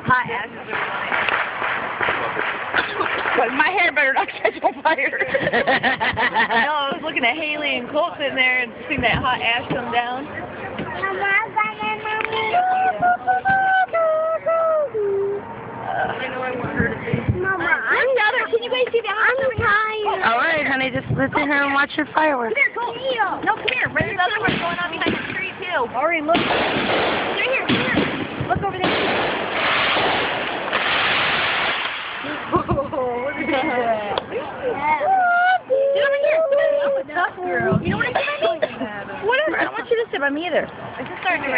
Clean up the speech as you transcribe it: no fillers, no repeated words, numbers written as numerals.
Hot ashes are funny. But my hair better not catch on fire. No, I was looking at Haley and Colt sitting there and seeing that hot ash come down. I know I want her to be. Mama, can you guys see that? I'm tired. All right, honey, just sit here and watch your fireworks. Come here, Colt. No, come here. There's another one going on behind the tree, too. Already look. Right here, come here. Look over there. Oh, look at that. Get over here. I'm a tough girl. You know what I mean? Whatever. I don't want you to sit by me either. I just started to